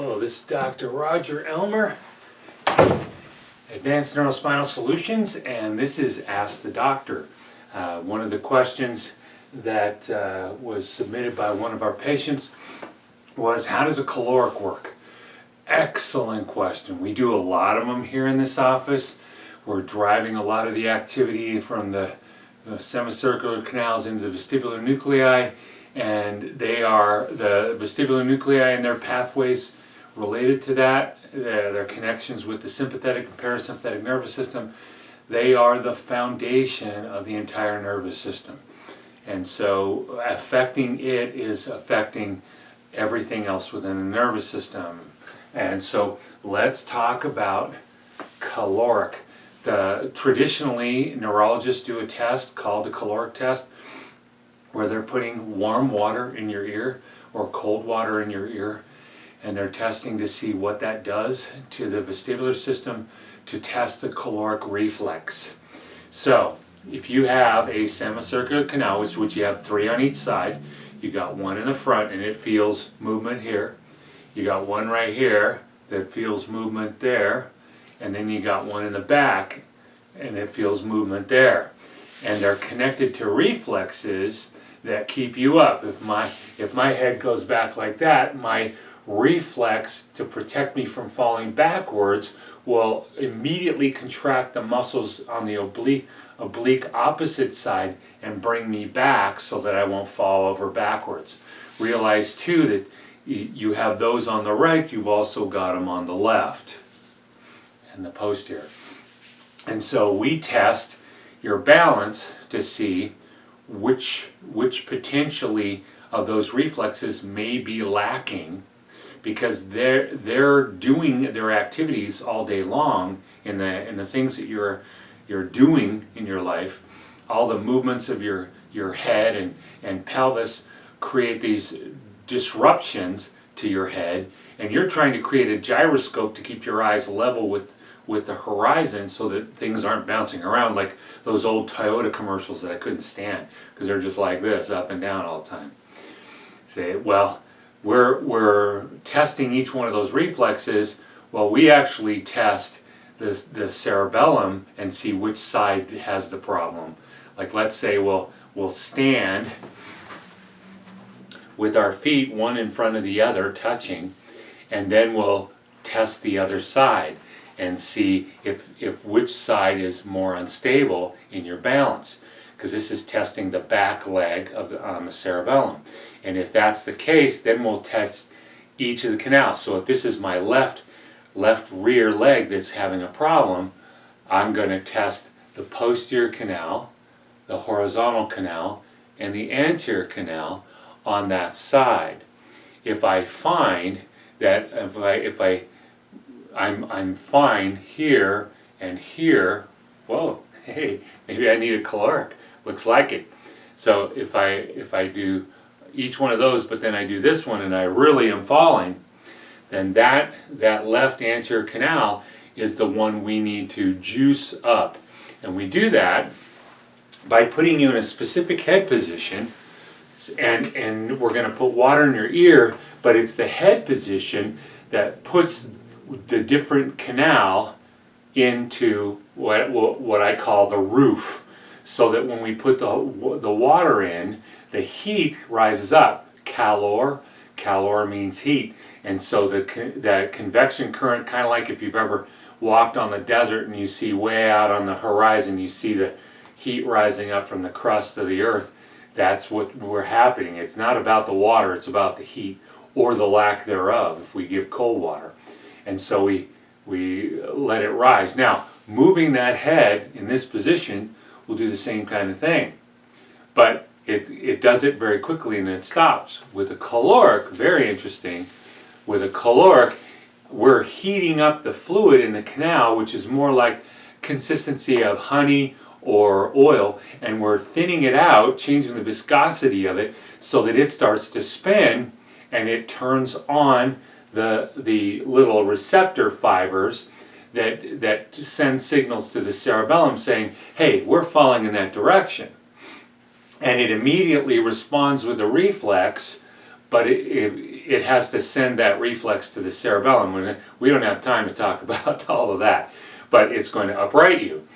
Hello, this is Dr. Roger Elmer, Advanced Neurospinal Solutions, and this is Ask the Doctor. One of the questions that was submitted by one of our patients was, how does a caloric work? Excellent question. We do a lot of them here in this office. We're driving a lot of the activity from the semicircular canals into the vestibular nuclei, and they are the vestibular nuclei and their pathways related to that, their connections with the sympathetic and parasympathetic nervous system. They are the foundation of the entire nervous system, and so affecting it is affecting everything else within the nervous system. And so let's talk about caloric. Traditionally, neurologists do a test called the caloric test, where they're putting warm water in your ear or cold water in your ear, and they're testing to see what that does to the vestibular system to test the caloric reflex. So if you have a semicircular canal, which you have 3 on each side, you got one in the front and it feels movement here. You got one right here that feels movement there, and then you got one in the back and it feels movement there. And they're connected to reflexes that keep you up. If my head goes back like that, my reflex to protect me from falling backwards will immediately contract the muscles on the oblique opposite side and bring me back so that I won't fall over backwards. Realize too that you have those on the right, you've also got them on the left and the posterior. And so we test your balance to see which potentially of those reflexes may be lacking, because they're doing their activities all day long in the things that you're doing in your life. All the movements of your head and pelvis create these disruptions to your head, and you're trying to create a gyroscope to keep your eyes level with the horizon so that things aren't bouncing around like those old Toyota commercials that I couldn't stand, because they're just like this, up and down all the time. Say, well, we're testing each one of those reflexes. Well, we actually test the cerebellum and see which side has the problem. Like, let's say we'll stand with our feet one in front of the other touching, and then we'll test the other side and see if which side is more unstable in your balance, because this is testing the back leg on the cerebellum. And if that's the case, then we'll test each of the canals. So if this is my left rear leg that's having a problem, I'm going to test the posterior canal, the horizontal canal, and the anterior canal on that side. If I find that I'm fine here and here, whoa, hey, maybe I need a caloric. Looks like it. So if I do each one of those, but then I do this one and I really am falling, then that left anterior canal is the one we need to juice up. And we do that by putting you in a specific head position, and we're going to put water in your ear, but it's the head position that puts the different canal into what I call the roof, so that when we put the water in, the heat rises up. Calor means heat, and so that convection current, kind of like if you've ever walked on the desert and you see way out on the horizon, you see the heat rising up from the crust of the earth. That's what we're happening. It's not about the water, it's about the heat or the lack thereof if we give cold water. And so we let it rise. Now, moving that head in this position will do the same kind of thing, but it does it very quickly and it stops. With a caloric, very interesting, with a caloric, we're heating up the fluid in the canal, which is more like consistency of honey or oil, and we're thinning it out, changing the viscosity of it so that it starts to spin, and it turns on the little receptor fibers that send signals to the cerebellum saying, hey, we're falling in that direction. And it immediately responds with a reflex, but it has to send that reflex to the cerebellum. We don't have time to talk about all of that, but it's going to upright you.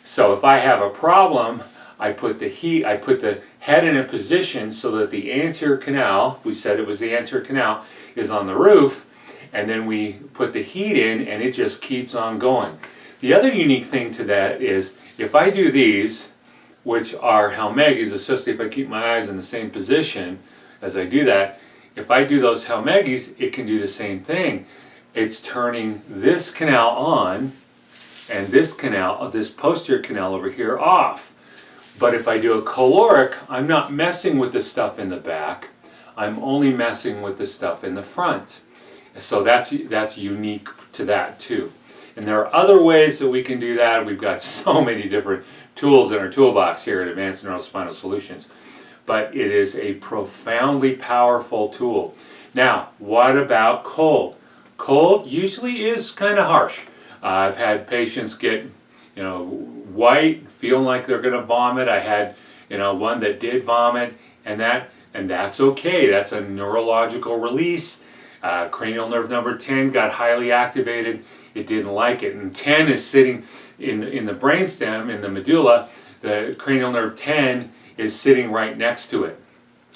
So if I have a problem, I put the head in a position so that the anterior canal, we said it was the anterior canal, is on the roof, and then we put the heat in and it just keeps on going. The other unique thing to that is if I do these, which are Helmegis, especially if I keep my eyes in the same position as I do that, if I do those Helmegis, it can do the same thing. It's turning this canal on and this canal, this posterior canal over here, off. But if I do a caloric, I'm not messing with the stuff in the back. I'm only messing with the stuff in the front. So that's unique to that too. And there are other ways that we can do that. We've got so many different tools in our toolbox here at Advanced Neurospinal Solutions. But it is a profoundly powerful tool. Now, what about cold? Cold usually is kind of harsh. I've had patients get, white, feeling like they're going to vomit. I had, one that did vomit, and that's okay. That's a neurological release. Cranial nerve number 10 got highly activated. It didn't like it, and 10 is sitting in the brainstem, in the medulla. The cranial nerve 10 is sitting right next to it.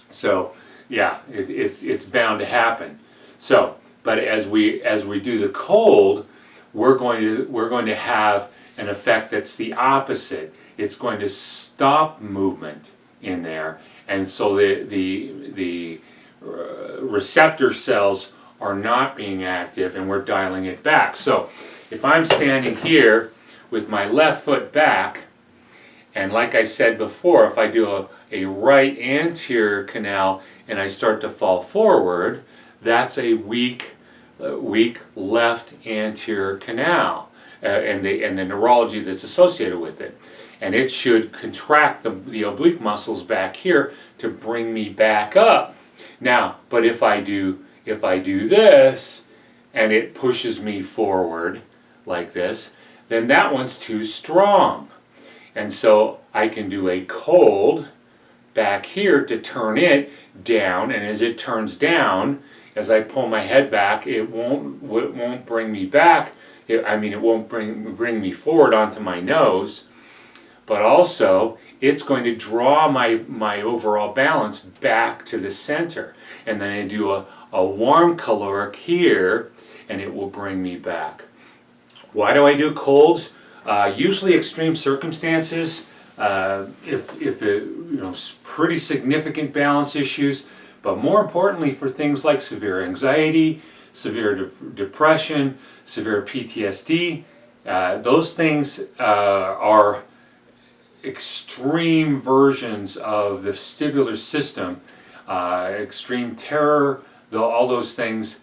So yeah, it's bound to happen. So, but as we do the cold, we're going to have an effect that's the opposite. It's going to stop movement in there, and so the receptor cells are not being active, and we're dialing it back. So if I'm standing here with my left foot back, and like I said before, if I do a right anterior canal and I start to fall forward, that's a weak left anterior canal, and the neurology that's associated with it. And it should contract the oblique muscles back here to bring me back up. Now, but if I do this and it pushes me forward like this, then that one's too strong. And so I can do a cold back here to turn it down, and as it turns down, as I pull my head back, it won't bring me back. It won't bring me forward onto my nose, but also it's going to draw my overall balance back to the center. And then I do a warm caloric here, and it will bring me back. Why do I do colds? Usually extreme circumstances, if pretty significant balance issues, but more importantly for things like severe anxiety, severe depression, severe PTSD, those things are extreme versions of the vestibular system, extreme terror, all those things.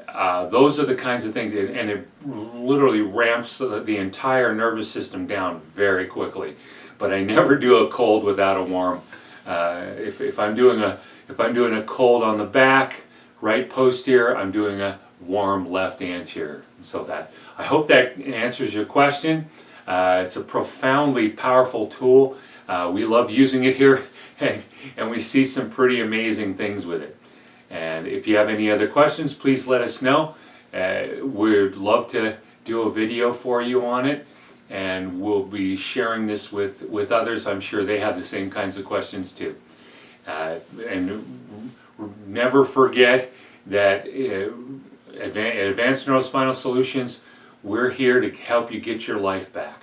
Those are the kinds of things, and it literally ramps the entire nervous system down very quickly. But I never do a cold without a warm. If I'm doing a cold on the back, right posterior, I'm doing a warm left anterior. So I hope that answers your question. It's a profoundly powerful tool. We love using it here, and we see some pretty amazing things with it. And if you have any other questions, please let us know. We'd love to do a video for you on it, and we'll be sharing this with others. I'm sure they have the same kinds of questions too. And never forget that at Advanced Neurospinal Solutions, we're here to help you get your life back.